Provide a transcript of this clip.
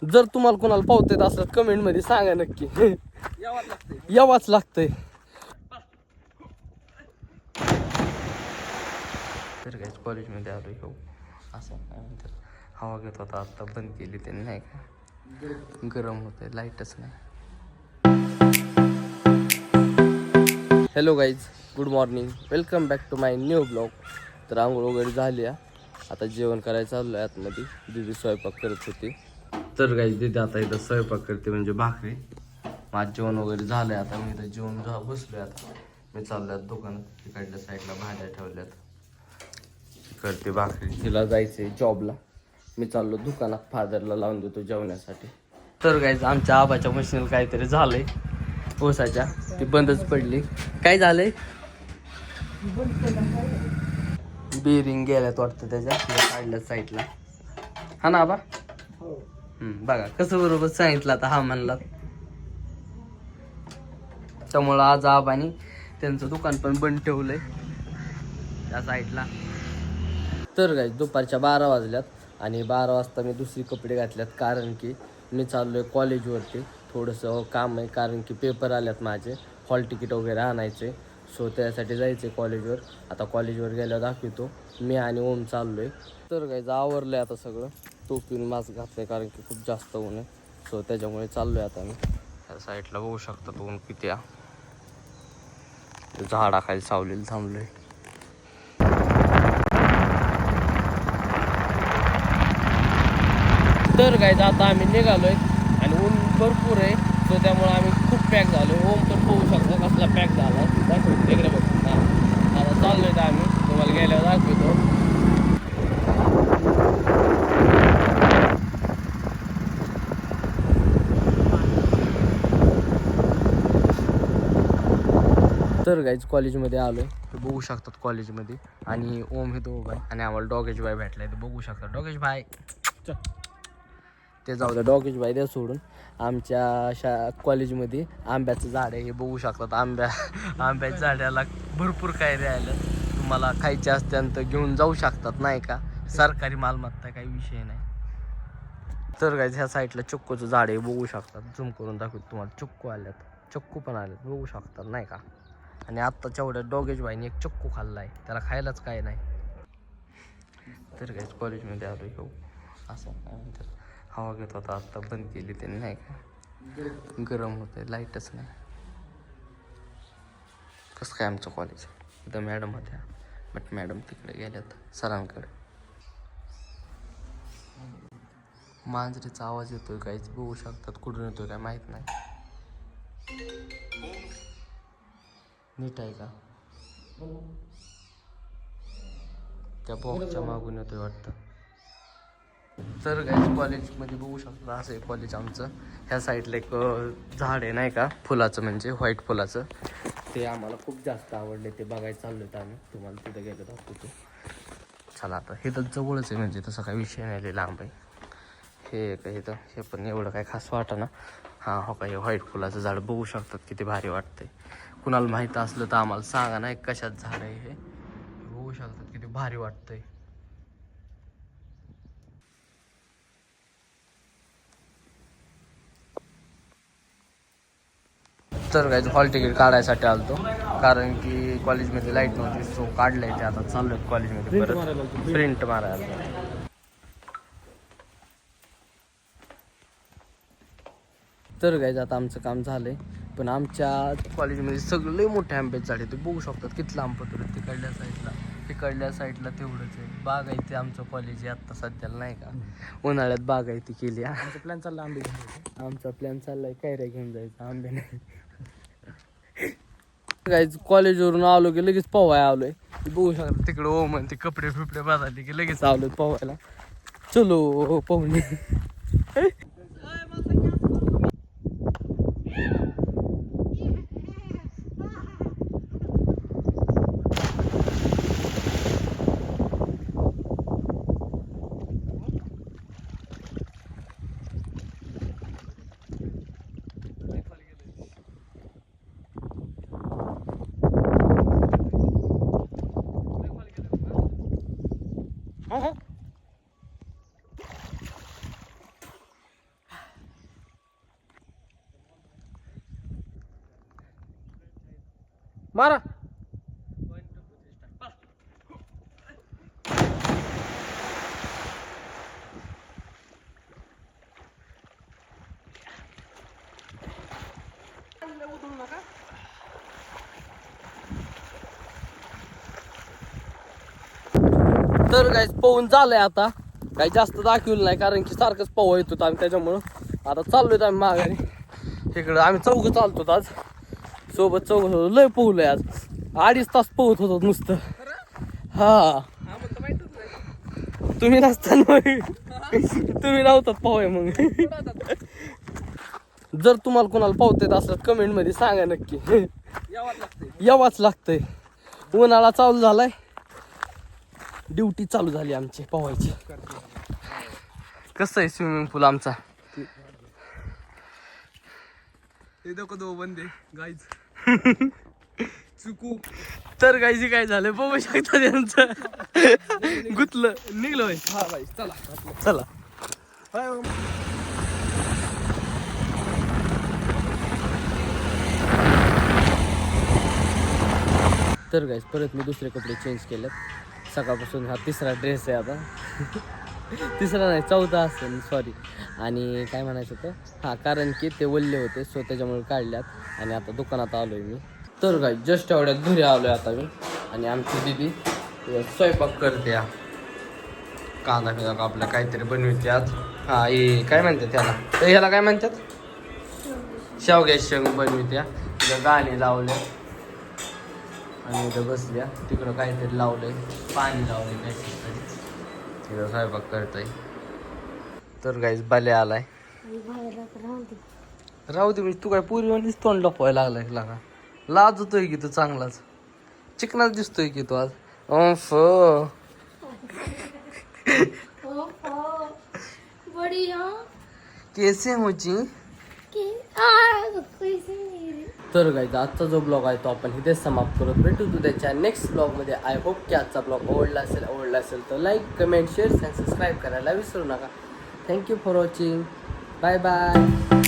जर तुम्हाला कोणाला पावता येत असलं कमेंट मध्ये सांगा नक्की. यावाच लागतंय. तर काय कॉलेजमध्ये आलो हो असं काय म्हणतात हवा घेत होता, आता बंद केली त्यांनी नाही का, गरम होतंय, लाईटच नाही. Hello guys, good morning, welcome back to my new blog. तर आंघोळ वगैरे झाली आहे, आता जेवण करायचं चाललं आहे आतमध्ये. दीदी स्वयंपाक करत होती. तर गाईज दीदी आता इथं स्वयंपाक करते म्हणजे भाकरी. माझं जेवण वगैरे झालं आहे, आता मी इथं जेवण बसलो आहे. आता मी चाललो आहे दुकानात, तिकडल्या साईडला भाज्या ठेवल्यात, करते भाकरी. तिला जायचंय जॉबला, मी चाललो दुकानात, फादरला लावून देतो जेवण्यासाठी. तर गाईज आमच्या आबाच्या मशीनला काहीतरी झालंय ओसाच्या, ती बंदच पडली. काय झालंय, बेरिंग गेल्यात वाटतं त्याच्या, काढल्या साईडला. हा ना आबा, बघा कसं बरोबर सांगितलं. आता हा म्हणला, त्यामुळं आज आबानी त्यांचं दुकान पण बंद ठेवलंय त्या साईडला. तर गाईज दुपारच्या 12 वाजल्यात आणि 12 वाजता मी दुसरी कपडे घातल्यात, कारण की मी चाललो आहे कॉलेजवरती. थोडंसं काम आहे, कारण की पेपर आल्यात माझे, हॉल तिकीट वगैरे आणायचे. सो त्यासाठी जायचं आहे कॉलेजवर. आता कॉलेजवर गेल्यावर दाखवतो. मी आणि ओम चाललो आहे. तर गाईज आवरलं आहे आता सगळं, टोपीन मास्क घातलं आहे, कारण की खूप जास्त ऊन आहे. सो त्याच्यामुळे चाललो आहे आता मी. त्या साईडला बघू शकता ऊन किती आहे, झाडाखाली सावलीला थांबलो आहे. तर गाईज आता आम्ही निघालोय आणि ऊन भरपूर आहे, सो त्यामुळे आम्ही खूप पॅक झालो. ओम तर बघू शकतो कसला पॅक झाला, दाखवतो इकडे बघ. आता चाललोय तर आम्ही, तुम्हाला गेल्यावर दाखवतो. तर गाईज कॉलेजमध्ये आलोय, तर बघू शकतात कॉलेजमध्ये. आणि ओम हे तो भाई आणि आम्हाला डॉगेश भाई भेटलाय, तर बघू शकतात. डॉगेश भाई ते जाऊ द्या, डॉगेश भाई द्या सोडून. आमच्या कॉलेजमध्ये आंब्याचं झाड आहे, हे बघू शकतात. आंब्याच्या झाडाला भरपूर काय राहिलं, तुम्हाला खायचे असत्यानं तर घेऊन जाऊ शकतात नाही का, सरकारी मालमत्ता, काही विषय नाही. तर गाईज ह्या साईडला चिक्कूचं झाड आहे, बघू शकतात. झूम करून दाखवतो तुम्हाला, चिक्कू आल्यात, चिक्कू पण आल्यात, बघू शकतात नाही का. आणि आत्ताच्या एवढ्या डॉगेश भाईने एक चिक्कू खाल्ला आहे, त्याला खायलाच काय नाही. तर गाईज कॉलेजमध्ये आलो हो असं काय म्हणतात हवा घेत होता, आता बंद केली त्यांनी नाही का, गरम होतंय, लाईटच नाही. कसं काय आमचं कॉलेज, इथं मॅडम होत्या, बट मॅडम तिकडे गेल्यात सरांकडे. मांजरीचा आवाज येतोय काहीच, बघू शकतात. कुठून येतोय काय माहीत नाही. नीट आहे का, त्या बॉक्सच्या मागून येतोय वाटतं. तर गाईज कॉलेजमध्ये बघू शकता, असं आहे कॉलेज आमचं. ह्या साईडला एक झाड आहे नाही का, फुलाचं, म्हणजे व्हाईट फुलाचं. ते आम्हाला खूप जास्त आवडले, ते बघायला चाललो आहे आम्ही. तुम्हाला तिथं गेलं दाखवतो. चला आता हे तर जवळच आहे, म्हणजे तसं काही विषय नाही, लांब आहे. हे का इथं, हे पण एवढं काय खास वाटतं ना. हां हो का, हे व्हाईट फुलाचं झाड बघू शकतात, किती भारी वाटतंय. कुणाला माहीत असलं तर आम्हाला सांगा नाही कशात झाड आहे हे. बघू शकतात किती भारी वाटतंय. तर काय हॉल तिकीट काढायसाठी आलतो, कारण की कॉलेजमध्ये लाईट नव्हती, सो काढलंय ते. आता चाललोय कॉलेजमध्ये परत प्रिंट मारायला. तर गाईज आता आमचं काम झालंय, पण आमच्या कॉलेजमध्ये सगळे मोठे आंब्याचे झाड आहे, ते बघू शकतात किती लांब पत्र. तिकडल्या साईडला तेवढंच आहे. बागायती आमचं कॉलेज आहे आत्ता सध्याला नाही का, उन्हाळ्यात बागायती केली. आमचा प्लॅन चालला आंबे घेऊन, आमचा प्लॅन चाललाय कैऱ्या घेऊन जायचं, आंबे नाही. गाईज कॉलेजवरून आलो की लगेच पोहायला आलोय, बघू शकता. तिकडे ओम ते कपडे फिपडे बदलले की लगेच आलोय पोहायला. चलो पोहणे. मारा. तर काय पोहून झालंय आता, काही जास्त दाखवलं नाही कारण की सारखंच पोहा येत होतं आम्ही, त्याच्यामुळं आता चाललोय आम्ही माघारी. इकडं आम्ही चौघं चालतो आज, सोबत चौघं होतो. लय पोहलोय आज, 2.5 तास पोहत होतो नुसतं. हा तुम्ही नसताना तुम्ही नव्हतात पोहाय. मग जर तुम्हाला कोणाला पोहता येत असलं कमेंट मध्ये सांगा नक्की. यावाच लागतंय. उन्हाळा चालू झालाय, ड्युटी चालू झाली आमची पोहायची. कसं आहे स्विमिंग पूल आमचा? चुकू. तर गायची काय झालं बघू शकता, त्यांचं गुतलं निघलोय. हा बाई चला चला. तर गाईस परत मी दुसरे कपडे चेंज केलेत. सकाळपासून हा 3रा ड्रेस आहे आता. 3रा नाही 4था असेल, सॉरी. आणि काय म्हणायचं होतं, हां कारण की ते वल्ले होते सो त्याच्यामुळे काढल्यात आणि आता दुकानात आलो आहे मी. तर गाईस जस्ट एवढ्यात घरी आलो आहे आता मी. आणि आमची दीदी स्वयंपाक करते. कांदा पिंदा कापला काहीतरी बनवते आज. हां हे काय म्हणतात त्याला, ह्याला काय म्हणतात, शेवग्याची शेंग बनवत्या. तिला गाणी लावले आणि इथं बसल्या. तिकडं काहीतरी लावलंय, पाणी लावलंय काहीतरी, तिथं स्वयंपाक करतोय. तर गाईस बाले आलाय. राहू दे म्हणजे तू काय पूर्वीच तोंड लपवायला लागलाय लागा. लाजतोय की तू चांगलाच, चिकनाच दिसतोय की तू आज. कैसे मुची. तर गाईज आजचा जो ब्लॉग आहे तो आपण इथेच समाप्त करत. भेटू त्याच्या नेक्स्ट ब्लॉगमध्ये. आय होप की आजचा ब्लॉग आवडला असेल तर लाईक कमेंट शेअर आणि सबस्क्राईब करायला विसरू नका. Thank you for watching. Bye bye.